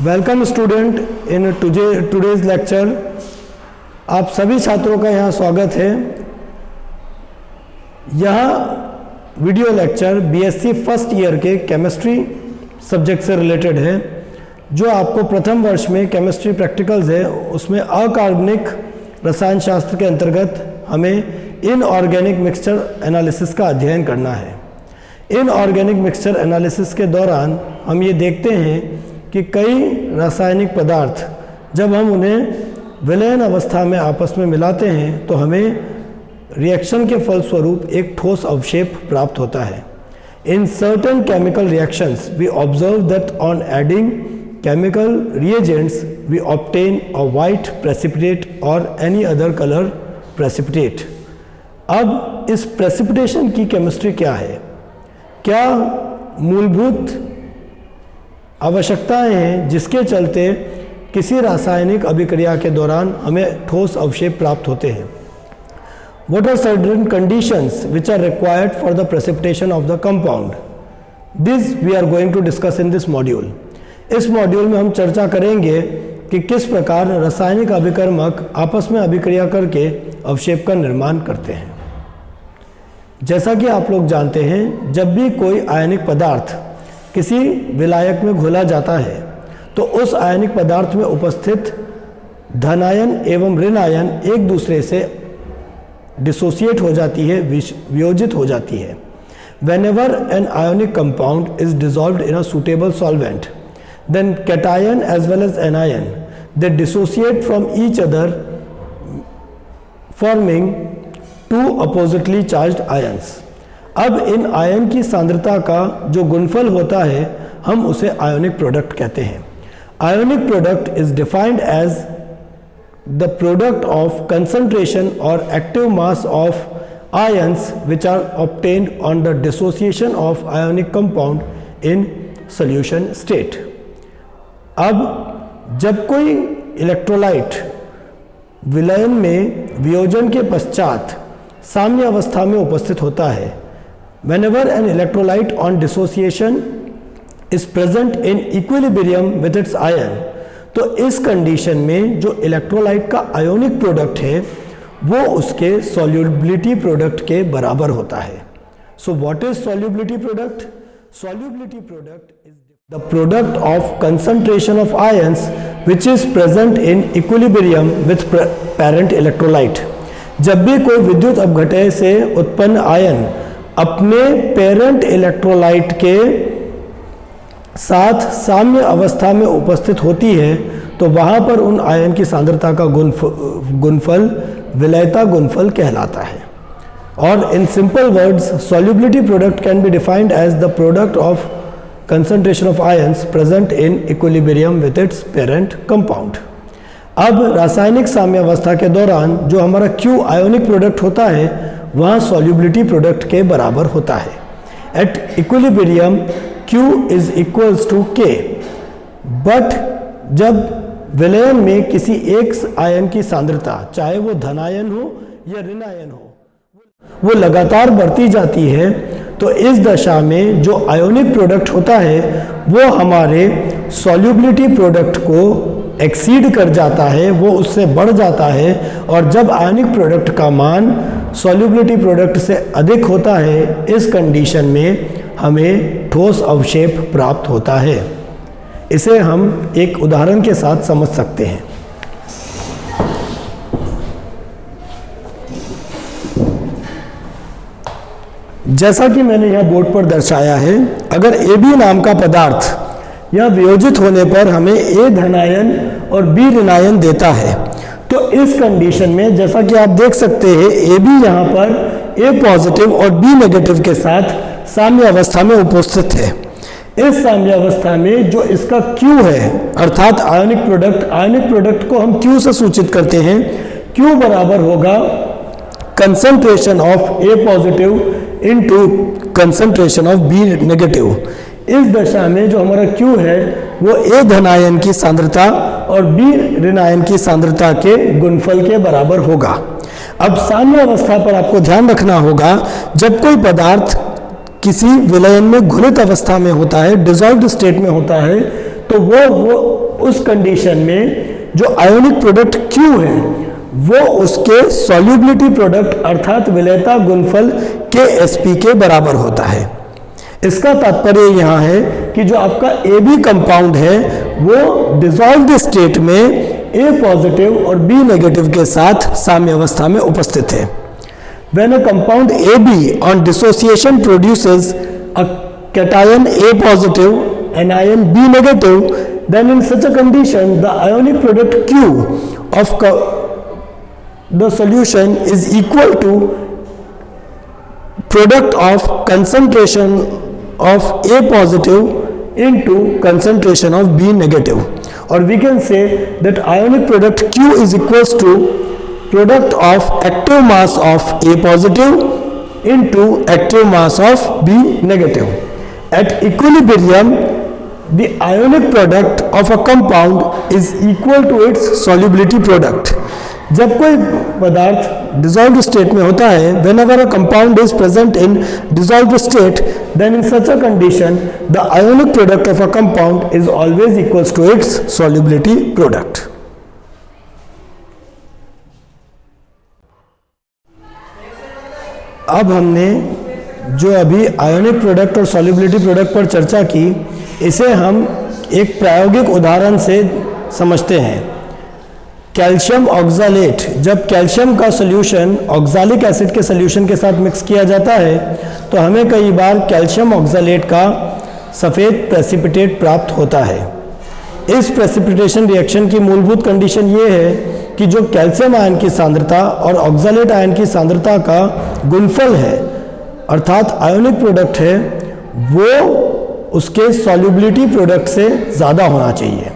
Welcome student in today's lecture. आप सभी छात्रों का यहाँ स्वागत है। यह video lecture BSc first year के केमिस्ट्री सब्जेक्ट से रिलेटेड है। जो आपको प्रथम वर्ष में केमिस्ट्री प्रैक्टिकल्स है उसमें अकार्बनिक रसायन शास्त्र के अंतर्गत हमें इनऑर्गेनिक मिक्सचर एनालिसिस का अध्ययन करना है। इनऑर्गेनिक मिक्सचर एनालिसिस के दौरान हम ये देखते हैं कि कई रासायनिक पदार्थ जब हम उन्हें विलयन अवस्था में आपस में मिलाते हैं तो हमें रिएक्शन के फलस्वरूप एक ठोस अवशेप प्राप्त होता है। In certain chemical reactions we observe that on adding chemical reagents we obtain a white precipitate और एनी अदर कलर प्रेसिपिटेट। अब इस प्रेसिपिटेशन की केमिस्ट्री क्या है, क्या मूलभूत आवश्यकताएं हैं जिसके चलते किसी रासायनिक अभिक्रिया के दौरान हमें ठोस अवशेप प्राप्त होते हैं। What are certain conditions which are required for the precipitation of the compound? This we are going to discuss in this module. इस मॉड्यूल में हम चर्चा करेंगे कि किस प्रकार रासायनिक अभिकर्मक आपस में अभिक्रिया करके अवशेप का निर्माण करते हैं। जैसा कि आप लोग जानते हैं, जब भी कोई आयनिक पदार्थ किसी विलायक में घोला जाता है तो उस आयनिक पदार्थ में उपस्थित धनायन एवं ऋण आयन एक दूसरे से डिसोसिएट हो जाती है, वियोजित हो जाती है। Whenever an ionic compound is dissolved in a suitable solvent, then cation as well as anion they dissociate from each other, forming two oppositely charged ions. अब इन आयन की सांद्रता का जो गुणफल होता है हम उसे आयोनिक प्रोडक्ट कहते हैं। Ionic product is defined as the product of concentration और active mass of ions which are obtained on the dissociation of ionic compound in solution state. अब जब कोई इलेक्ट्रोलाइट विलयन में वियोजन के पश्चात साम्य अवस्था में उपस्थित होता है, whenever an electrolyte on dissociation is present in equilibrium with its ion, तो इस कंडीशन में जो इलेक्ट्रोलाइट का आयोनिक प्रोडक्ट है वो उसके सॉल्युबिलिटी प्रोडक्ट के बराबर होता है। So what is solubility product? Solubility product is the product of concentration of ions which is present in equilibrium with parent electrolyte. जब भी कोई विद्युत अपघटय से उत्पन्न आयन अपने पेरेंट इलेक्ट्रोलाइट के साथ साम्य अवस्था में उपस्थित होती है तो वहां पर उन आयन की सांद्रता का गुणफल विलयता गुणफल कहलाता है। और in simple words, solubility product can be defined as the product of concentration of ions present in equilibrium with its parent compound. अब रासायनिक साम्य अवस्था के दौरान जो हमारा Q आयोनिक प्रोडक्ट होता है वहाँ सॉल्युबिलिटी प्रोडक्ट के बराबर होता है। At equilibrium Q is equals to K, but जब विलयन में किसी एक आयन की सांद्रता, चाहे वो धनायन हो या ऋण आयन हो, वो लगातार बढ़ती जाती है तो इस दशा में जो आयोनिक प्रोडक्ट होता है वो हमारे सॉल्युबिलिटी प्रोडक्ट को एक्सीड कर जाता है, वो उससे बढ़ जाता है। और जब आयनिक प्रोडक्ट का मान सॉल्युबिलिटी प्रोडक्ट से अधिक होता है, इस कंडीशन में हमें ठोस अवशेप प्राप्त होता है। इसे हम एक उदाहरण के साथ समझ सकते हैं। जैसा कि मैंने यह बोर्ड पर दर्शाया है, अगर AB नाम का पदार्थ यह वियोजित होने पर हमें A धनायन और B ऋणायन देता है, तो इस कंडीशन में जैसा कि आप देख सकते हैं AB यहाँ पर A पॉजिटिव और B नेगेटिव के साथ साम्य अवस्था में उपस्थित है। इस साम्य अवस्था में जो इसका Q है अर्थात आयोनिक प्रोडक्ट को हम Q से सूचित करते हैं। Q बराबर होगा concentration of A positive into concentration of B negative. इस दशा में जो हमारा Q है वो A धनायन की सांद्रता और B ऋणायन की सांद्रता के गुणफल के बराबर होगा। अब साम्य अवस्था पर आपको ध्यान रखना होगा, जब कोई पदार्थ किसी विलयन में घुलित अवस्था में होता है, डिसॉल्व्ड स्टेट में होता है, तो तो वो उस कंडीशन में जो आयोनिक प्रोडक्ट Q है वो उसके सॉल्युबिलिटी प्रोडक्ट अर्थात विलेयता गुणफल KSP के बराबर होता है। इसका तात्पर्य यहाँ है कि जो आपका AB कंपाउंड है वो डिसॉल्व्ड स्टेट में A पॉजिटिव और B नेगेटिव के साथ साम्य अवस्था में उपस्थित है। When a compound AB on dissociation produces a cation A positive and ion B negative, then in such a condition the ionic product Q of the solution is equal to product of concentration of A positive into concentration of B negative, or we can say that ionic product Q is equals to product of active mass of A positive into active mass of B negative. At equilibrium, the ionic product of a compound is equal to its solubility product. जब कोई पदार्थ dissolved state में होता है, whenever a compound is present in dissolved state, then in such a condition the ionic product of a compound is always equals to its solubility product. अब हमने जो अभी आयोनिक प्रोडक्ट और सॉल्युबिलिटी प्रोडक्ट पर चर्चा की, इसे हम एक प्रायोगिक उदाहरण से समझते हैं। कैल्शियम ऑक्सालेट, जब कैल्शियम का सॉल्यूशन ऑक्सालिक एसिड के सॉल्यूशन के साथ मिक्स किया जाता है तो हमें कई बार कैल्शियम ऑक्सालेट का सफ़ेद प्रेसिपिटेट प्राप्त होता है। इस प्रेसिपिटेशन रिएक्शन की मूलभूत कंडीशन ये है कि जो कैल्शियम आयन की सांद्रता और ऑक्सालेट आयन की सांद्रता का गुणफल है अर्थात आयोनिक प्रोडक्ट है, वो उसके सॉल्युबिलिटी प्रोडक्ट से ज़्यादा होना चाहिए।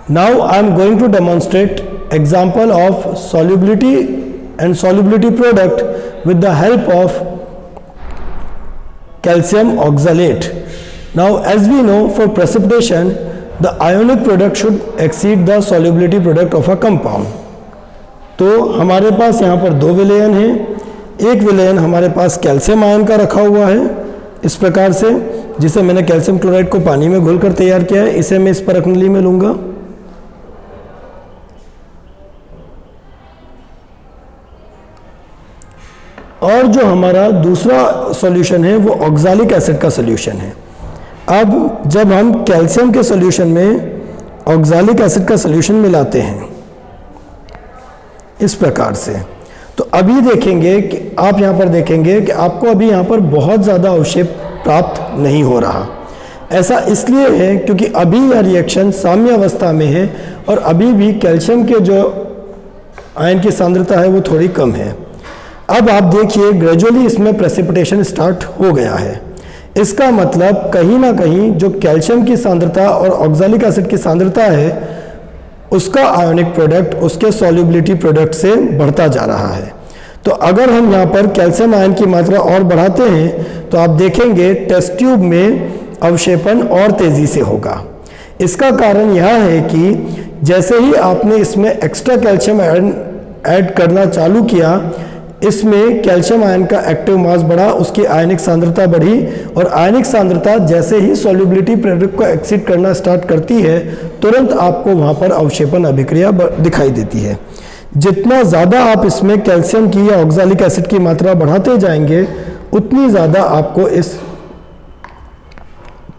Now I am going to demonstrate example of solubility and solubility product with the help of calcium oxalate. Now as we know, for precipitation the ionic product should exceed the solubility product of a compound. तो हमारे पास यहाँ पर दो विलयन हैं। एक विलयन हमारे पास कैल्शियम आयन का रखा हुआ है इस प्रकार से, जिसे मैंने कैल्शियम क्लोराइड को पानी में घोलकर तैयार किया है। इसे मैं इस परख नली में लूँगा और जो हमारा दूसरा सॉल्यूशन है वो ऑक्सालिक एसिड का सॉल्यूशन है। अब जब हम कैल्शियम के सॉल्यूशन में ऑक्सालिक एसिड का सॉल्यूशन मिलाते हैं इस प्रकार से, तो अभी देखेंगे कि आप यहाँ पर देखेंगे कि आपको अभी यहाँ पर बहुत ज़्यादा अवक्षेप प्राप्त नहीं हो रहा। ऐसा इसलिए है क्योंकि अभी यह रिएक्शन साम्य अवस्था में है और अभी भी कैल्शियम के जो आयन की सांद्रता है वो थोड़ी कम है। अब आप देखिए ग्रेजुअली इसमें प्रेसिपिटेशन स्टार्ट हो गया है। इसका मतलब कहीं ना कहीं जो कैल्शियम की सांद्रता और ऑक्सालिक एसिड की सांद्रता है उसका आयोनिक प्रोडक्ट उसके सॉल्युबिलिटी प्रोडक्ट से बढ़ता जा रहा है। तो अगर हम यहाँ पर कैल्शियम आयन की मात्रा और बढ़ाते हैं तो आप देखेंगे टेस्ट ट्यूब में अवक्षेपण और तेज़ी से होगा। इसका कारण यह है कि जैसे ही आपने इसमें एक्स्ट्रा कैल्शियम आयन ऐड करना चालू किया, इसमें कैल्शियम आयन का एक्टिव मास बढ़ा, उसकी आयनिक सांद्रता बढ़ी और आयनिक सांद्रता जैसे ही सॉल्युबिलिटी प्रोडक्ट को एक्सीड करना स्टार्ट करती है तुरंत आपको वहाँ पर अवक्षेपण अभिक्रिया दिखाई देती है। जितना ज़्यादा आप इसमें कैल्शियम की या ऑक्सालिक एसिड की मात्रा बढ़ाते जाएंगे उतनी ज़्यादा आपको इस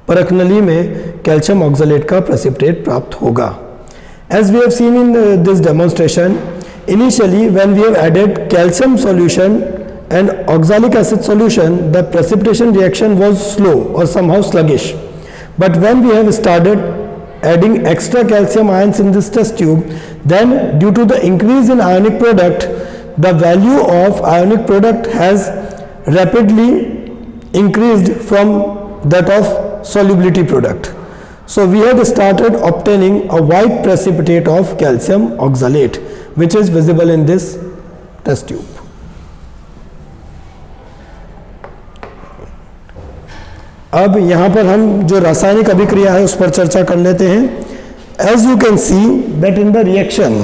परख नली में कैल्शियम ऑक्सालेट का प्रेसिपिटेट प्राप्त होगा। As we have seen in this demonstration, initially when we have added calcium solution and oxalic acid solution, the precipitation reaction was slow or somehow sluggish. But when we have started adding extra calcium ions in this test tube, then due to the increase in ionic product, the value of ionic product has rapidly increased from that of solubility product. So we have started obtaining a white precipitate of calcium oxalate, which is visible in this test tube. अब यहाँ पर हम जो रासायनिक अभिक्रिया है उस पर चर्चा कर लेते हैं। As you can see that in the reaction,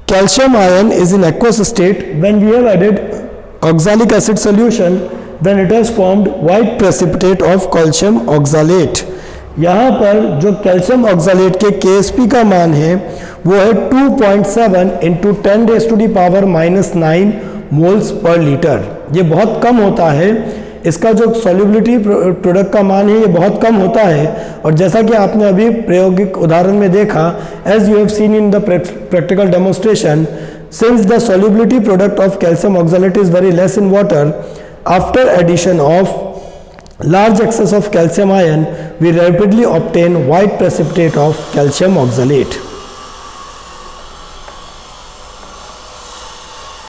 calcium ion is in aqueous state. When we have added oxalic acid solution, then it has formed white precipitate of calcium oxalate. यहाँ पर जो कैल्शियम ऑक्सलेट के KSP का मान है वो है 2.7 into 10⁻⁻⁹ moles per litre. ये बहुत कम होता है, इसका जो सॉल्युबिलिटी प्रोडक्ट का मान है ये बहुत कम होता है। और जैसा कि आपने अभी प्रायोगिक उदाहरण में देखा, as you have seen in the practical demonstration, since the solubility product of calcium oxalate is very less in water, after addition of large excess of calcium ion, we rapidly obtain white precipitate of calcium oxalate.